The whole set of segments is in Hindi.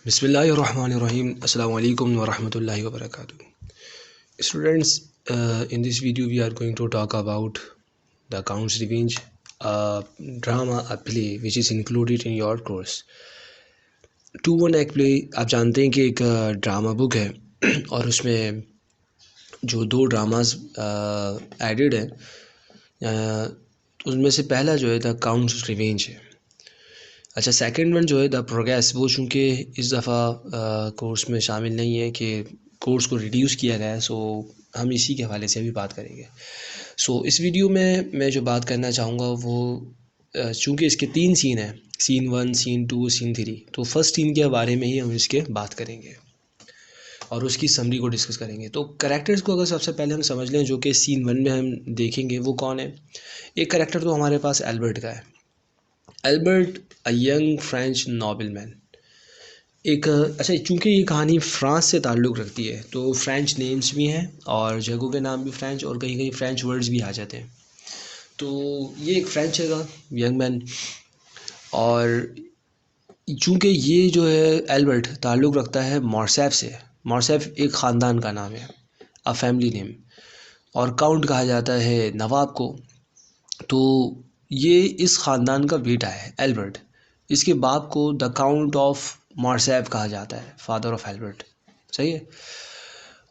Bismillahirrahmanirrahim. Assalamu alaikum wa rahmatullahi wa barakatuh. Students, in this video we are going to talk about The Count's Revenge, a drama, a play which is included in your course. 2-1 Act Play आप जानते हैं कि एक ड्रामा बुक है और उसमें जो 2 ड्रामास एडेड हैं उनमें से पहला जो है द काउंट्स रिवेंज है। अच्छा, सेकंड वन जो है द प्रोग्रेस, वो चूँकि इस दफ़ा कोर्स में शामिल नहीं है कि कोर्स को रिड्यूस किया गया है, सो हम इसी के हवाले से भी बात करेंगे। सो इस वीडियो में मैं जो बात करना चाहूँगा वो चूँकि इसके 3 सीन हैं, सीन 1, सीन 2, सीन 3, तो फर्स्ट सीन के बारे में ही हम इसके बात करेंगे और उसकी समरी को डिस्कस करेंगे। तो कैरेक्टर्स को अगर सबसे पहले हम समझ लें जो कि सीन 1 में हम देखेंगे वो कौन है। एक कैरेक्टर तो हमारे पास एल्बर्ट का है। Albert a young French nobleman. एक अच्छा, चूँकि ये कहानी फ्रांस से ताल्लुक़ रखती है तो फ्रेंच नेम्स भी हैं और जगहों के नाम भी फ्रेंच और कहीं कहीं फ्रेंच वर्ड्स भी आ जाते हैं। तो ये एक फ्रेंच है यंग मैन, और चूँकि ये जो है एल्बर्ट ताल्लुक़ रखता है मॉर्सेफ से। मॉर्सेफ एक ख़ानदान का नाम है, अ फैमिली नेम, और काउंट कहा जाता है नवाब को। तो ये इस ख़ानदान का बेटा है एल्बर्ट। इसके बाप को द काउंट ऑफ मॉर्सेफ कहा जाता है, फादर ऑफ एल्बर्ट, सही है।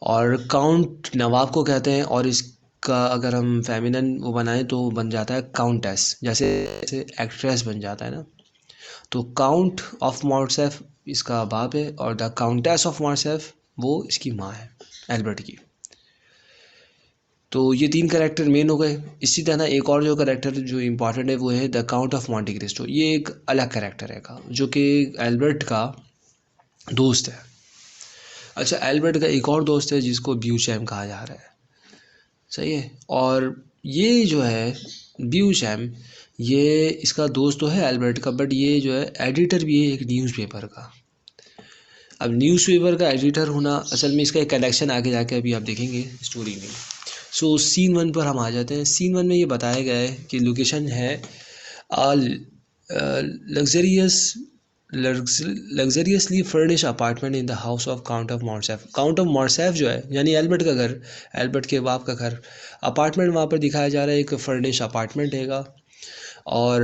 और काउंट नवाब को कहते हैं, और इसका अगर हम फेमिनिन वो बनाएं तो बन जाता है काउंटेस, जैसे एक्ट्रेस बन जाता है ना। तो काउंट ऑफ मॉर्सेफ इसका बाप है और द काउंटेस ऑफ मॉर्सेफ वो इसकी माँ है एल्बर्ट की। तो ये 3 कैरेक्टर मेन हो गए। इसी तरह एक और जो कैरेक्टर जो इम्पॉर्टेंट है वो है the count of Monte Christo. ये एक अलग कैरेक्टर है जो कि एल्बर्ट का दोस्त है। अच्छा, एल्बर्ट का एक और दोस्त है जिसको ब्यूचैम कहा जा रहा है, सही है। और ये जो है ब्यूचैम, ये इसका दोस्त तो है एल्बर्ट का, बट ये जो है एडिटर भी है एक न्यूज़पेपर का। अब न्यूज़पेपर का एडिटर होना, असल में इसका एक कनेक्शन आगे जाके अभी आप देखेंगे स्टोरी में। सो सीन 1 पर हम आ जाते हैं। सीन 1 में ये बताया गया है कि लोकेशन है luxuriously furnish apartment in the house of count of Morsef. Count of Morsef जो है यानी एल्बर्ट का घर, एल्बर्ट के बाप का घर, अपार्टमेंट वहाँ पर दिखाया जा रहा है, एक फर्निश अपार्टमेंट हैगा। और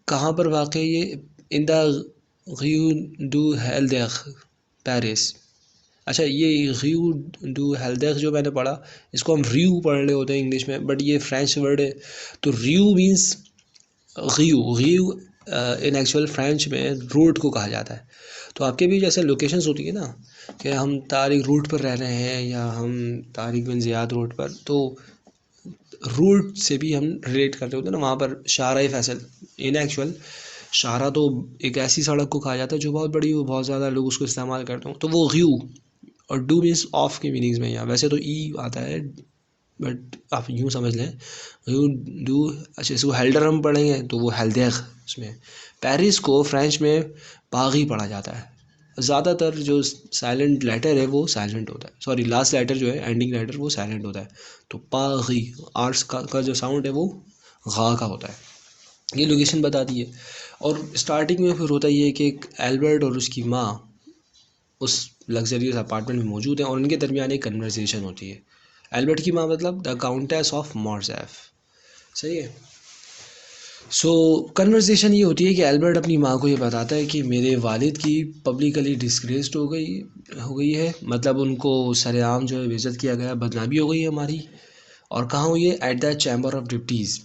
कहाँ पर वाक़ है ये? In the rue du Helder, Paris. अच्छा, ये र्यू डू हेल्देख जो मैंने पढ़ा, इसको हम र्यू पढ़ रहे होते हैं इंग्लिश में, बट ये फ्रेंच वर्ड है। तो र्यू मीन्स र्यू इन एक्चुअल फ्रेंच में रूट को कहा जाता है। तो आपके भी जैसे लोकेशंस होती है ना कि हम तारिक रूट पर रह रहे हैं या हम तारिक बिन ज़ियाद रोड पर, तो रूट से भी हम रिलेट करते होते हैं ना। वहाँ पर शाहराह फैसल, इन एक्चुअल शाहरा तो एक ऐसी सड़क को कहा जाता है जो बहुत बड़ी हो, बहुत ज़्यादा लोग उसको इस्तेमाल करते हो। तो वो र्यू और डू मीन्स ऑफ के मीनिंग्स में यहाँ वैसे तो ई आता है, बट आप यूँ समझ लें र्यू डू। अच्छा, इसको हेल्डर हम पढ़ेंगे तो वो हेल्देख उसमें। पेरिस को फ्रेंच में पागी पढ़ा जाता है। ज़्यादातर जो साइलेंट लेटर है वो साइलेंट होता है, सॉरी लास्ट लेटर जो है एंडिंग लेटर वो साइलेंट होता है। तो पागी आर्ट्स का जो साउंड है वो गा का होता है। ये लोकेशन बता दी है। और स्टार्टिंग में फिर होता ये कि एक एल्बर्ट और उसकी माँ उस लग्जरियस अपार्टमेंट में मौजूद है और उनके दरमियान एक कन्वर्सेशन होती है। एल्बर्ट की माँ मतलब द काउंटेस ऑफ मॉर्सेफ, सही है। सो कन्वर्सेशन ये होती है कि एल्बर्ट अपनी माँ को ये बताता है कि मेरे वालिद की पब्लिकली डिस्ग्रेस्ड हो गई है, मतलब उनको सरेआम जो है बेइज्जत किया गया, बदनामी हो गई है हमारी। और कहाँ हुई है? At the chamber of deputies.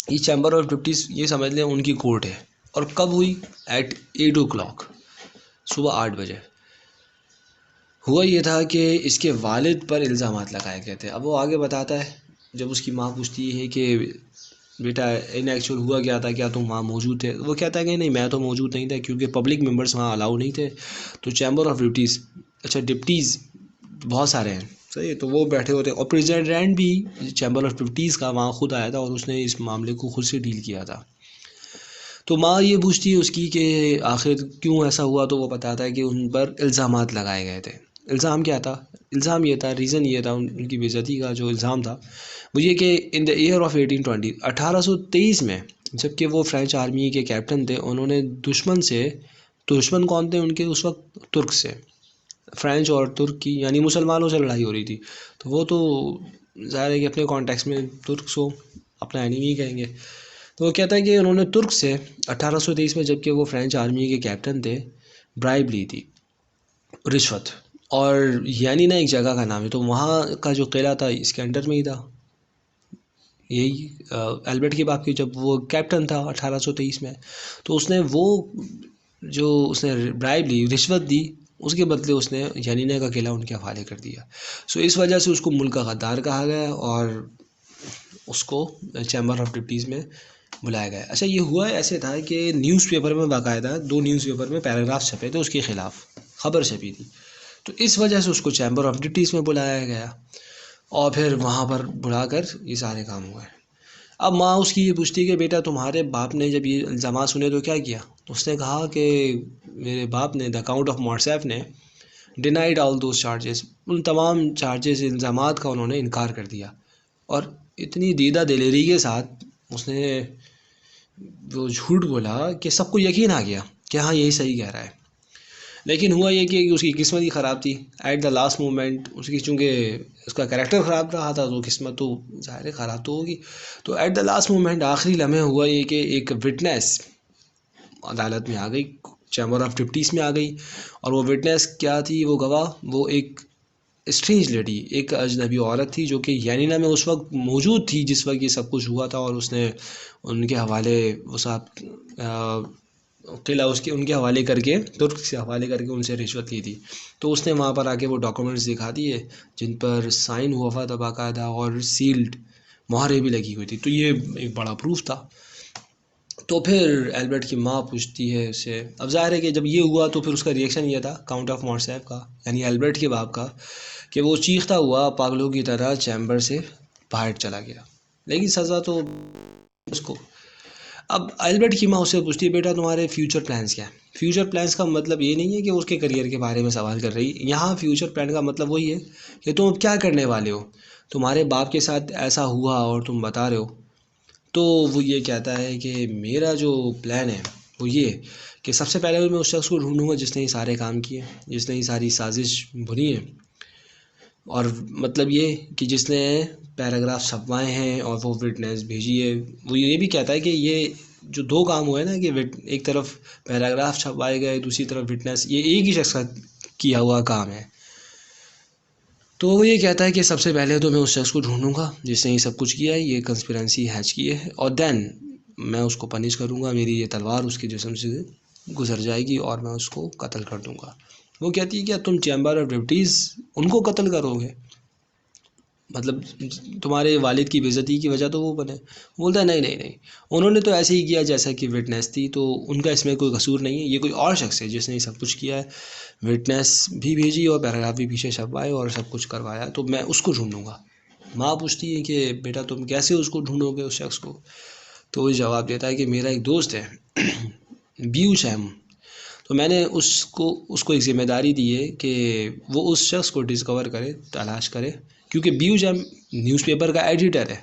ये चैम्बर ऑफ डिप्टीज़ ये समझ लें उनकी कोर्ट है। और कब हुई? एट 8 o'clock, सुबह 8 बजे। हुआ ये था कि इसके वालिद पर इल्ज़ामात लगाए गए थे। अब वो आगे बताता है, जब उसकी माँ पूछती है कि बेटा इन एक्चुअल हुआ क्या था, क्या तुम वहाँ मौजूद थे? वो कहता है कि नहीं, मैं तो मौजूद नहीं था क्योंकि पब्लिक मेंबर्स वहाँ अलाउ नहीं थे। तो चैम्बर ऑफ डिप्टीज़, अच्छा डिप्टीज़ बहुत सारे हैं, सही है, तो वो बैठे होते हैं। और प्रेसिडेंट भी चैम्बर ऑफ डिप्टीज़ का वहाँ खुद आया था और उसने इस मामले को खुद से डील किया था। तो माँ ये पूछती है उसकी कि आखिर क्यों ऐसा हुआ, तो वो बताता है कि उन पर इल्ज़ामात लगाए गए थे। इल्ज़ाम क्या था? इल्ज़ाम ये था, रीज़न ये था उनकी बेइज्जती का जो इल्ज़ाम था वो ये कि इन द ईयर ऑफ 1823 में, जबकि वो फ्रेंच आर्मी के कैप्टन थे, उन्होंने दुश्मन से तो दुश्मन कौन थे उनके उस वक्त? तुर्क से, फ्रेंच और तुर्क की यानी मुसलमानों से लड़ाई हो रही थी। तो वो तो ज़ाहिर है कि अपने कॉन्टेक्स्ट में तुर्क को अपना एनिमी कहेंगे। तो वो कहता है कि उन्होंने तुर्क से 1823 में, जबकि वो फ्रेंच आर्मी के कैप्टन थे, ब्राइब ली थी, रिश्वत। और यानी ना एक जगह का नाम है, तो वहाँ का जो किला था इसके अंडर में ही था, यही एल्बर्ट के बाप की, जब वो कैप्टन था 1823 में, तो उसने वो जो उसने ब्राइब ली, रिश्वत दी, उसके बदले उसने यानीना का किला उनके हवाले कर दिया। सो इस वजह से उसको मुल्क का गद्दार कहा गया और उसको चैम्बर ऑफ डिप्टीज़ में बुलाया गया। अच्छा, ये हुआ ऐसे था कि न्यूज़पेपर में बाकायदा 2 न्यूज़पेपर में पैराग्राफ छपे थे, उसके ख़िलाफ़ ख़बर छपी थी, तो इस वजह से उसको चैम्बर ऑफ डिप्टीज़ में बुलाया गया और फिर वहाँ पर बुलाकर ये सारे काम हुए। अब माँ उसकी ये पूछती है कि बेटा तुम्हारे बाप ने जब ये इल्ज़ामात सुने तो क्या किया? तो उसने कहा कि मेरे बाप ने, द काउंट ऑफ मॉर्सेफ ने, डिनाइड ऑल दोज चार्जेस, उन तमाम चार्जेस, इल्ज़ामात का उन्होंने इनकार कर दिया। और इतनी दीदा दिलेरी के साथ उसने वो झूठ बोला कि सबको यकीन आ गया कि हाँ यही सही कह रहा है। लेकिन हुआ ये कि उसकी किस्मत ही ख़राब थी। एट द लास्ट मोमेंट उसकी, चूँकि उसका कैरेक्टर ख़राब रहा था, तो किस्मत तो ज़ाहिर है ख़राब तो होगी। तो एट द लास्ट मोमेंट, आखिरी लम्हे, हुआ ये कि एक विटनेस अदालत में आ गई, चैम्बर ऑफ डिप्टीज़ में आ गई। और वो विटनेस क्या थी, वो गवाह, वो एक स्ट्रेंज लेडी, एक अजनबी औरत थी जो कि यानीना में उस वक्त मौजूद थी जिस वक्त ये सब कुछ हुआ था। और उसने उनके हवाले वो साहब किला उसके उनके हवाले करके, तुर्क से हवाले करके उनसे रिश्वत ली थी। तो उसने वहाँ पर आके वो डॉक्यूमेंट्स दिखा दिए जिन पर साइन हुआ था बाकायदा, और सील्ड मोहरें भी लगी हुई थी। तो ये एक बड़ा प्रूफ था। तो फिर एल्बर्ट की माँ पूछती है उससे, अब ज़ाहिर है कि जब ये हुआ तो फिर उसका रिएक्शन ये था, काउंट ऑफ मॉर्सेफ का यानी एल्बर्ट के बाप का, कि वो चीखता हुआ पागलों की तरह चैम्बर से बाहर चला गया। लेकिन सज़ा तो उसको। अब एल्बर्ट की माँ उससे पूछती है, बेटा तुम्हारे फ्यूचर प्लान्स क्या हैं? फ्यूचर प्लान्स का मतलब ये नहीं है कि उसके करियर के बारे में सवाल कर रही, यहाँ फ्यूचर प्लान का मतलब वही है कि तुम अब क्या करने वाले हो, तुम्हारे बाप के साथ ऐसा हुआ और तुम बता रहे हो। तो वो ये कहता है कि मेरा जो प्लान है वो ये कि सबसे पहले तो मैं उस शख्स को ढूंढूंगा जिसने ये सारे काम किए, जिसने ये सारी साजिश बुनी है। और मतलब ये कि जिसने पैराग्राफ छपवाए हैं और वो विटनेस भेजी है। वो ये भी कहता है कि ये जो 2 काम हुए ना, कि एक तरफ पैराग्राफ छपवाए गए, दूसरी तरफ विटनेस, ये एक ही शख्स का किया हुआ काम है। तो वो ये कहता है कि सबसे पहले तो मैं उस शख्स को ढूंढूंगा जिसने ये सब कुछ किया है, ये कंस्पिरेंसी हैच की है, और देन मैं उसको पनिश करूंगा, मेरी ये तलवार उसके जिस्म से गुजर जाएगी और मैं उसको कत्ल कर दूंगा। वो कहती है क्या तुम चैम्बर ऑफ डिप्टीज़ उनको कत्ल करोगे? मतलब तुम्हारे वालिद की बेइज्जती की वजह तो वो बने। बोलता है नहीं नहीं नहीं, उन्होंने तो ऐसे ही किया जैसा कि विटनेस थी, तो उनका इसमें कोई कसूर नहीं है, ये कोई और शख्स है जिसने ये सब कुछ किया है। विटनेस भी भेजी और पैराग्राफ भी पीछे छपवाए और सब कुछ करवाया, तो मैं उसको ढूंढूंगा। माँ पूछती है कि बेटा तुम कैसे उसको ढूंढोगे उस शख्स को? तो वो जवाब देता है कि मेरा एक दोस्त है ब्यू शैम, तो मैंने उसको उसको एक ज़िम्मेदारी दी है कि वो उस शख्स को डिस्कवर करे, तलाश करे, क्योंकि ब्यू जैम न्यूज़पेपर का एडिटर है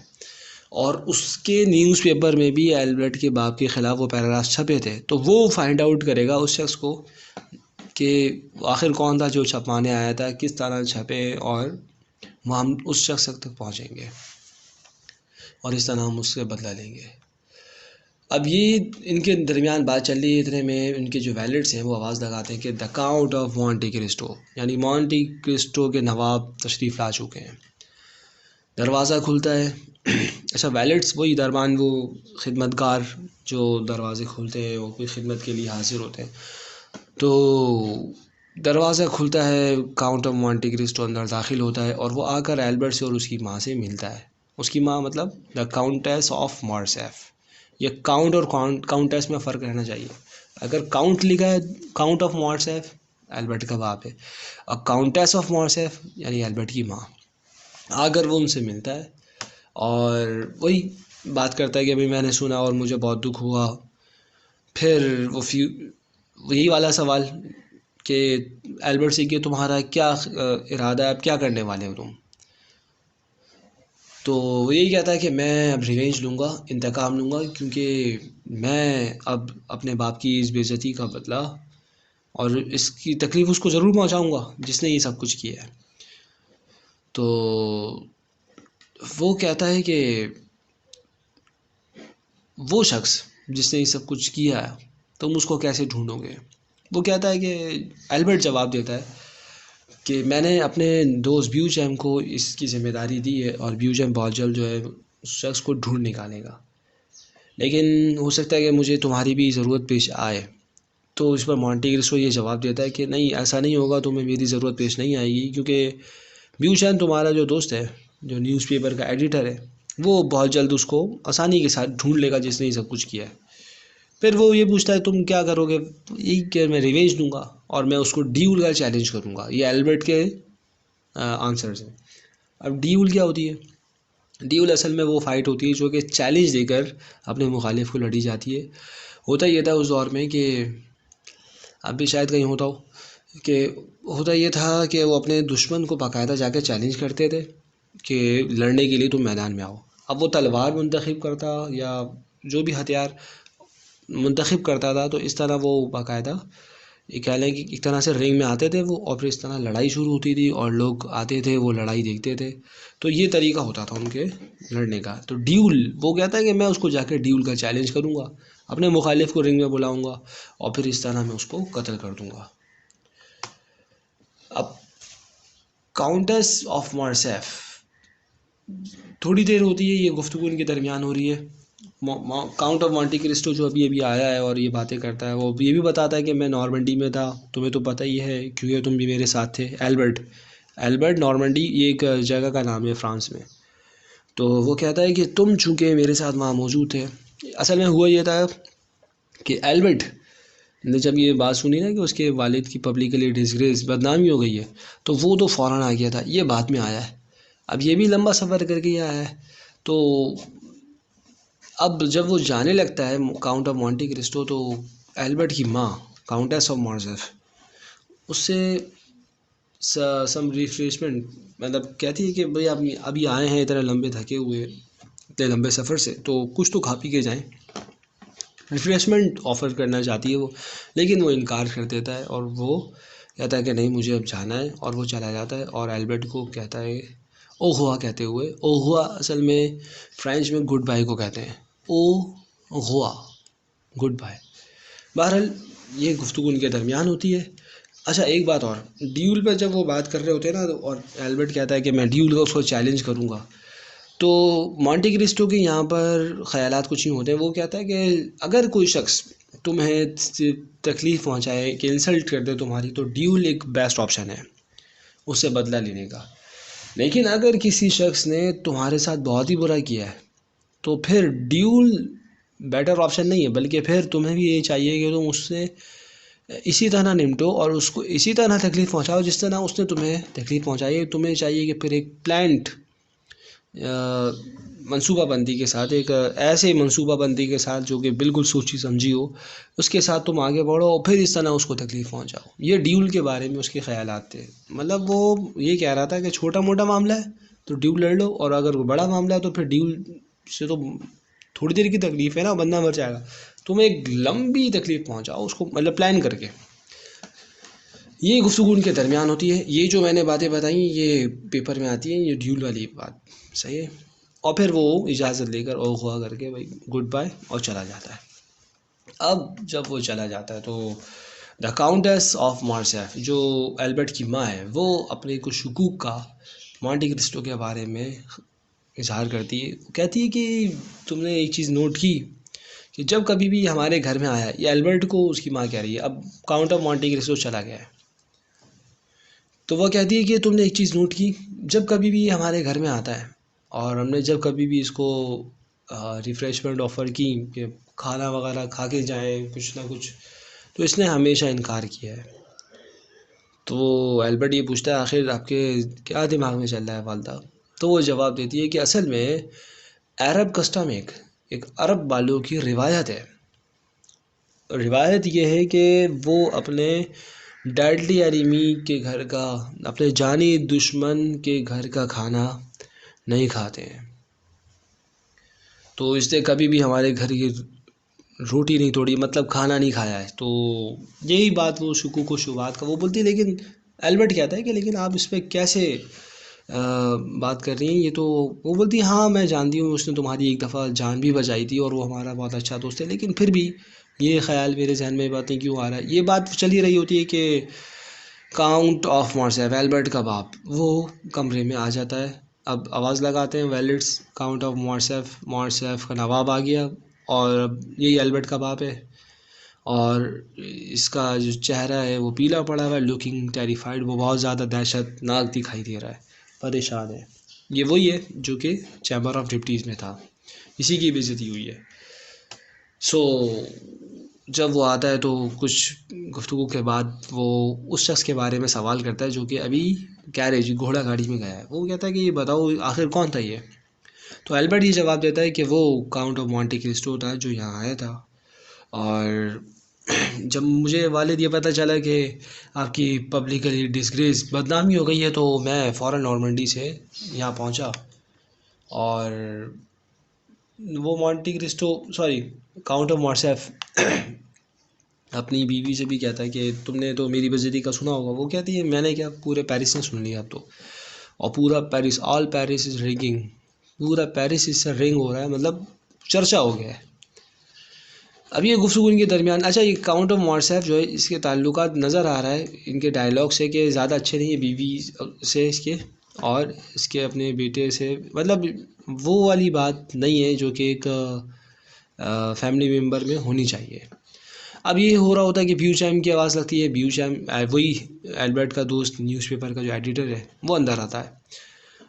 और उसके न्यूज़पेपर में भी एल्बर्ट के बाप के ख़िलाफ़ वो पैराग्राफ छपे थे। तो वो फाइंड आउट करेगा उस शख्स को कि आखिर कौन था जो छपवाने आया था, किस तरह छपे, और वह हम उस शख्स तक पहुँचेंगे और इस तरह हम उससे बदला लेंगे। अब ये इनके दरमियान बात चल रही है, इतने में इनके जो वैलेट्स हैं वो आवाज़ लगाते हैं कि the count of Monte Christo, यानी मॉन्टे क्रिस्टो के नवाब तशरीफ़ ला चुके हैं। दरवाज़ा खुलता है अच्छा, वैलेट्स वही दरबान, वो खिदमतगार जो दरवाज़े खोलते हैं, वो कोई खिदमत के लिए हाजिर होते हैं। तो दरवाज़ा खुलता है, काउंट ऑफ मॉन्टे क्रिस्टो अंदर दाखिल होता है और वो आकर एल्बर्ट से और उसकी माँ से मिलता है। उसकी माँ मतलब द काउंटेस ऑफ मॉर्सेफ। ये काउंट और काउंटेस में फ़र्क रहना चाहिए। अगर काउंट लिखा है, काउंट ऑफ मॉर्सेफ एल्बर्ट का बाप है, और काउंटेस ऑफ मॉर्सेफ यानी एल्बर्ट की माँ। आकर वो उनसे मिलता है और वही बात करता है कि अभी मैंने सुना और मुझे बहुत दुख हुआ। फिर वो यही वाला सवाल कि एल्बर्ट से कि तुम्हारा क्या इरादा है, अब क्या करने वाले हो तुम? तो वो यही कहता है कि मैं अब रिवेंज लूँगा, इंतकाम लूँगा, क्योंकि मैं अब अपने बाप की इस बेइज्जती का बदला और इसकी तकलीफ़ उसको ज़रूर पहुंचाऊंगा जिसने ये सब कुछ किया है। तो वो कहता है कि वो शख्स जिसने ये सब कुछ किया है तुम उसको कैसे ढूंढोगे। वो कहता है कि एल्बर्ट जवाब देता है कि मैंने अपने दोस्त ब्यूचैम को इसकी ज़िम्मेदारी दी है और ब्यूचैम बहुत जल्द जो है उस शख्स को ढूंढ निकालेगा, लेकिन हो सकता है कि मुझे तुम्हारी भी ज़रूरत पेश आए। तो इस पर मॉन्टी क्रिस्टो ये जवाब देता है कि नहीं, ऐसा नहीं होगा, तुम्हें मेरी ज़रूरत पेश नहीं आएगी, क्योंकि ब्यूचैन तुम्हारा जो दोस्त है, जो न्यूज़पेपर का एडिटर है, वो बहुत जल्द उसको आसानी के साथ ढूंढ लेगा जिसने ये सब कुछ किया है। फिर वो ये पूछता है तुम क्या करोगे। यही कि मैं रिवेंज दूंगा और मैं उसको ड्यूल का चैलेंज करूंगा। ये एल्बर्ट के आंसर्स हैं। अब ड्यूल क्या होती है? ड्यूल असल में वो फाइट होती है जो कि चैलेंज देकर अपने मुखालिफ को लड़ी जाती है। होता ये था उस दौर में कि अब भी शायद कहीं होता हो कि होता ये था कि वो अपने दुश्मन को बाकायदा जाकर चैलेंज करते थे कि लड़ने के लिए तुम मैदान में आओ। अब वो तलवार मुंतखब करता या जो भी हथियार मुंतखब करता था, तो इस तरह वो बाकायदा ये कह लें कि एक तरह से रिंग में आते थे वो, और फिर इस तरह लड़ाई शुरू होती थी और लोग आते थे, वो लड़ाई देखते थे। तो ये तरीका होता था उनके लड़ने का। तो ड्यूल, वो कहता है कि मैं उसको जाकर ड्यूल का चैलेंज करूँगा, अपने मुखालिफ को रिंग में बुलाऊँगा और फिर इस तरह मैं उसको कत्ल कर दूँगा। अब काउंटेस ऑफ मार्सेफ, थोड़ी देर होती है, ये गुफ्तगू इनके दरमियान हो रही है। काउंट ऑफ मॉन्टी क्रिस्टो जो अभी अभी आया है और ये बातें करता है, वो ये भी बताता है कि मैं नॉर्मंडी में था, तुम्हें तो पता ही है क्योंकि तुम भी मेरे साथ थे। एल्बर्ट, एल्बर्ट नॉर्मंडी ये एक जगह का नाम है फ्रांस में। तो वो कहता है कि तुम चूँकि मेरे साथ वहाँ मौजूद थे। असल में हुआ ये था कि एल्बर्ट ने जब ये बात सुनी ना कि उसके वालिद की पब्लिकली डिसग्रेस, बदनामी हो गई है, तो वो तो फ़ौरन आ गया था। ये बाद में आया है, अब ये भी लंबा सफ़र करके आया है। तो अब जब वो जाने लगता है काउंट ऑफ मॉन्टी क्रिस्टो, तो एल्बर्ट की माँ काउंटेस ऑफ मॉर्सेफ उससे सम रिफ्रेशमेंट, मतलब कहती है कि भाई आप अभी आए हैं इतने लंबे थके हुए, इतने लंबे सफ़र से, तो कुछ तो खा पी के जाएं। रिफ्रेशमेंट ऑफ़र करना चाहती है वो, लेकिन वो इनकार कर देता है और वो कहता है कि नहीं, मुझे अब जाना है, और वो चला जाता है। और एल्बर्ट को कहता है ओ हुआ कहते हुए, ओ हुआ असल में फ्रेंच में गुड बाय को कहते हैं, ओ हुआ गुड बाय। बहरहाल ये गुफ्तगू उनके दरमियान होती है। अच्छा, एक बात और, ड्यूल पर जब वो बात कर रहे होते हैं ना, और एल्बर्ट कहता है कि मैं ड्यूल का उसको चैलेंज करूँगा, तो मॉन्टी क्रिस्टो के यहाँ पर ख़यालात कुछ यूँ होते हैं। वो कहता है कि अगर कोई शख्स तुम्हें तकलीफ़ पहुँचाए, कि इंसल्ट कर दे तुम्हारी, तो ड्यूल एक बेस्ट ऑप्शन है उससे बदला लेने का। लेकिन अगर किसी शख्स ने तुम्हारे साथ बहुत ही बुरा किया है, तो फिर ड्यूल बेटर ऑप्शन नहीं है, बल्कि फिर तुम्हें भी ये चाहिए कि तुम उससे इसी तरह निपटो और उसको इसी तरह तकलीफ़ पहुँचाओ जिस तरह उसने तुम्हें तकलीफ़ पहुँचाई है। तुम्हें चाहिए कि फिर एक प्लान्ड मंसूबाबंदी के साथ, एक ऐसे मंसूबाबंदी के साथ जो कि बिल्कुल सोची समझी हो, उसके साथ तुम आगे बढ़ो और फिर इस तरह उसको तकलीफ़ पहुंचाओ। ये ड्यूल के बारे में उसके ख़यालात थे। मतलब वो ये कह रहा था कि छोटा मोटा मामला है तो ड्यूल लड़ लो, और अगर वो बड़ा मामला है तो फिर ड्यूल से तो थोड़ी देर की तकलीफ़ है ना, बंदा मर जाएगा। तुम एक लंबी तकलीफ़ पहुँचाओ उसको, मतलब प्लान करके। ये गुफ्तगू उनके दरमियान होती है। ये जो मैंने बातें बताई ये पेपर में आती हैं, ये ड्यूल वाली बात सही है। और फिर वो इजाज़त लेकर ओ हुआ करके भाई गुड बाय और चला जाता है। अब जब वो चला जाता है तो द काउंटेस ऑफ मार्सेफ, जो एल्बर्ट की माँ है, वो अपने कुछ हुकूक का मॉन्टी क्रिस्टो के बारे में इजहार करती है। वो कहती है कि तुमने एक चीज़ नोट की कि जब कभी भी हमारे घर में आया, ये एल्बर्ट को उसकी माँ कह रही है, अब काउंट ऑफ मॉन्टी क्रिस्टो चला गया है, तो वह कहती है कि तुमने एक चीज़ नोट की, जब कभी भी हमारे घर में आता है और हमने जब कभी भी इसको रिफ़्रेशमेंट ऑफ़र की कि खाना वगैरह खा के जाएं कुछ ना कुछ, तो इसने हमेशा इनकार किया है। तो एल्बर्ट ये पूछता है आखिर आपके क्या दिमाग में चल रहा है वालदा। तो वो जवाब देती है कि असल में अरब कस्टम एक अरब वालों की रिवायत है। रिवायत ये है कि वो अपने डेडली एनिमी के घर का, अपने जानी दुश्मन के घर का खाना नहीं खाते हैं। तो इसलिए कभी भी हमारे घर की रोटी नहीं तोड़ी मतलब खाना नहीं खाया है। तो यही बात वो शुकू को शुबात का वो बोलती है, लेकिन एल्बर्ट कहता है कि लेकिन आप इस पे कैसे बात कर रही हैं, ये तो। वो बोलती है हाँ मैं जानती हूँ, उसने तुम्हारी एक दफ़ा जान भी बचाई थी और वो हमारा बहुत अच्छा दोस्त है, लेकिन फिर भी ये ख्याल मेरे जहन में बातें क्यों आ रहा है। ये बात चल ही रही होती है कि काउंट ऑफ मॉर्सेफ, एल्बर्ट का बाप, वो कमरे में आ जाता है। अब आवाज़ लगाते हैं वेलिट्स, काउंट ऑफ मॉर्सेफ, मॉर्सेफ का नवाब आ गया और अब यही एल्बर्ट का बाप है। और इसका जो चेहरा है वो पीला पड़ा हुआ है, लुकिंग टेरिफाइड, वो बहुत ज़्यादा दहशतनाक दिखाई दे रहा है, परेशान है। ये वही है जो कि चैम्बर ऑफ डिप्टीज़ में था, इसी की बेइज्जती हुई है। सो जब वो आता है तो कुछ गुफ्तगू के बाद वो उस शख्स के बारे में सवाल करता है जो कि अभी कैरेज घोड़ा गाड़ी में गया है। वो कहता है कि ये बताओ आखिर कौन था ये। तो एल्बर्ट ये जवाब देता है कि वो काउंट ऑफ मॉन्टे क्रिस्टो था जो यहाँ आया था। और जब मुझे वालिद ये पता चला कि आपकी पब्लिकली डिस्ग्रेस बदनामी हो गई है तो मैं फ़ौरन नॉर्मंडी से यहाँ पहुँचा। और वो Monte Cristo, sorry, count of Morcerf अपनी बीवी से भी कहता है कि तुमने तो मेरी बेइज्जती का सुना होगा। वो कहती है मैंने क्या, पूरे पेरिस ने सुन लिया अब तो। और पूरा Paris, all Paris is ringing, पूरा पेरिस इससे रिंग हो रहा है, मतलब चर्चा हो गया है। अब ये गुफ्तगू इनके दरमियान, अच्छा ये काउंट ऑफ मॉर्सेफ जो है इसके ताल्लुकात नज़र आ रहा है इनके डायलॉग से कि ज़्यादा अच्छे नहीं है बीवी से इसके, और इसके अपने बेटे से, मतलब वो वाली बात नहीं है जो कि एक फैमिली मेम्बर में होनी चाहिए। अब ये हो रहा होता है कि ब्यूचैम की आवाज़ लगती है, ब्यूचैम वही एल्बर्ट का दोस्त न्यूज़पेपर का जो एडिटर है वो अंदर आता है।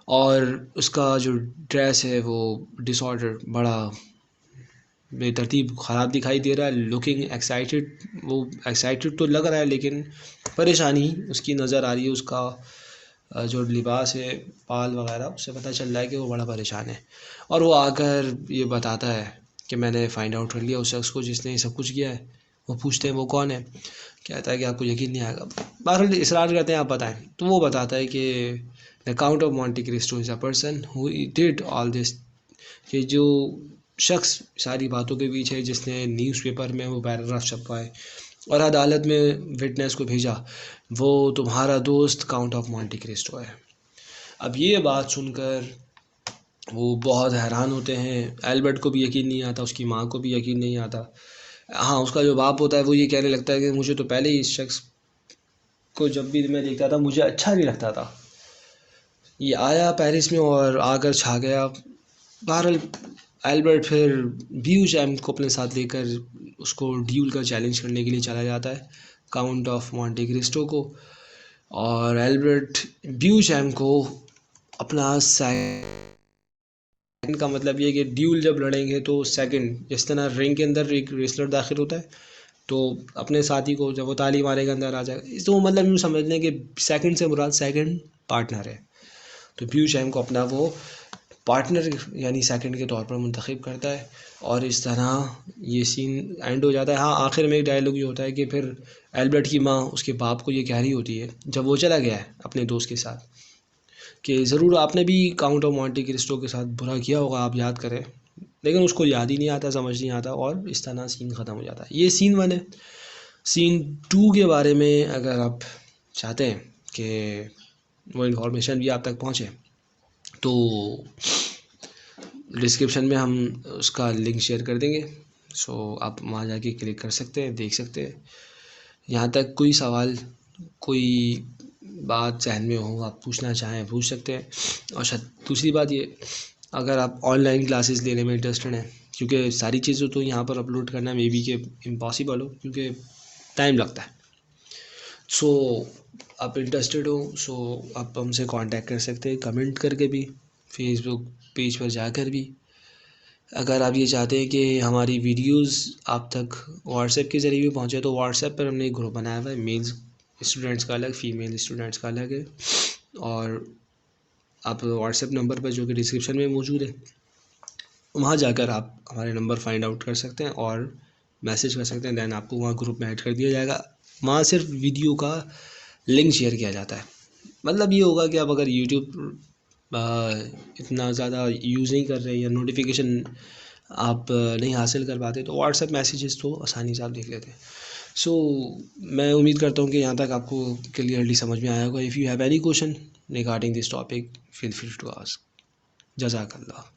और उसका जो ड्रेस है वो डिसऑर्डर, बड़ा बेतरतीब ख़राब दिखाई दे रहा है, लुकिंग एक्साइटेड, वो एक्साइटेड तो लग रहा है लेकिन परेशानी उसकी नज़र आ रही है। उसका जो लिबास है, बाल वगैरह, उससे पता चल रहा है कि वो बड़ा परेशान है। और वो आकर ये बताता है कि मैंने फ़ाइंड आउट कर लिया उस शख्स को जिसने ये सब कुछ किया है। वो पूछते हैं वो कौन है, कहता है कि आपको यकीन नहीं आएगा, बहरहाल इसरार करते हैं आप बताएं। तो वो बताता है कि the count of Monte Christo is a person who did all this, कि जो शख्स सारी बातों के पीछे जिसने न्यूज़पेपर में वो पैराग्राफ छपवाए और अदालत में विटनेस को भेजा, वो तुम्हारा दोस्त काउंट ऑफ मॉन्टे क्रिस्टो है। अब ये बात सुनकर वो बहुत हैरान होते हैं। एल्बर्ट को भी यकीन नहीं आता, उसकी माँ को भी यकीन नहीं आता। हाँ, उसका जो बाप होता है वो ये कहने लगता है कि मुझे तो पहले ही इस शख्स को जब भी मैं देखता था मुझे अच्छा नहीं लगता था, ये आया पेरिस में और आकर छा गया। बहरहाल एल्बर्ट फिर ब्यूचैम को अपने साथ लेकर उसको ड्यूल का चैलेंज करने के लिए चला जाता है, काउंट ऑफ मॉन्टे क्रिस्टो को। और एल्बर्ट ब्यूचैम को अपना सेकंड का मतलब ये कि ड्यूल जब लड़ेंगे तो सेकंड, जिस तरह रिंग के अंदर एक रेसलर दाखिल होता है तो अपने साथी को जब वो ताली मारेगा अंदर आ जाएगा, तो मतलब यूँ समझ लें कि सेकंड से मुराद सेकंड पार्टनर है। तो ब्यूचैम को अपना वो पार्टनर यानी सेकंड के तौर पर मुंतखब करता है। और इस तरह ये सीन एंड हो जाता है। हाँ, आखिर में एक डायलॉग ये होता है कि फिर एल्बर्ट की माँ उसके बाप को ये कह रही होती है जब वो चला गया है अपने दोस्त के साथ, कि ज़रूर आपने भी काउंट ऑफ मॉन्टे क्रिस्टो के साथ बुरा किया होगा, आप याद करें। लेकिन उसको याद ही नहीं आता, समझ नहीं आता, और इस तरह सीन ख़त्म हो जाता है। ये सीन 1 है। सीन 2 के बारे में अगर आप चाहते हैं कि वो इन्फॉर्मेशन भी आप तक पहुँचे तो डिस्क्रिप्शन में हम उसका लिंक शेयर कर देंगे। सो आप वहाँ जाके क्लिक कर सकते हैं, देख सकते हैं। यहाँ तक कोई सवाल, कोई बात जहन में हो, आप पूछना चाहें पूछ सकते हैं। और शायद दूसरी बात ये, अगर आप ऑनलाइन क्लासेस लेने में इंटरेस्टेड हैं, क्योंकि सारी चीज़ें तो यहाँ पर अपलोड करना मे बी के इम्पॉसिबल हो क्योंकि टाइम लगता है। सो आप इंटरेस्टेड हो सो आप हमसे कांटेक्ट कर सकते हैं, कमेंट करके भी, फेसबुक पेज पर जाकर भी। अगर आप ये चाहते हैं कि हमारी वीडियोस आप तक व्हाट्सएप के ज़रिए भी पहुँचे तो व्हाट्सएप पर हमने एक ग्रुप बनाया हुआ है, मेल्स स्टूडेंट्स का अलग, फ़ीमेल स्टूडेंट्स का अलग है। और आप व्हाट्सएप नंबर पर जो कि डिस्क्रिप्शन में मौजूद है, वहाँ जाकर आप हमारे नंबर फाइंड आउट कर सकते हैं और मैसेज कर सकते हैं। दैन आपको वहाँ ग्रुप में ऐड कर दिया जाएगा। वहाँ सिर्फ वीडियो का लिंक शेयर किया जाता है। मतलब ये होगा कि आप अगर यूट्यूब इतना ज़्यादा यूज़ नहीं कर रहे हैं या नोटिफिकेशन आप नहीं हासिल कर पाते तो व्हाट्सएप मैसेजेस तो आसानी से आप देख लेते हैं। सो मैं उम्मीद करता हूँ कि यहाँ तक आपको क्लियरली समझ में आया होगा। If you have any question regarding this topic feel free to ask. जज़ाकल्लाह।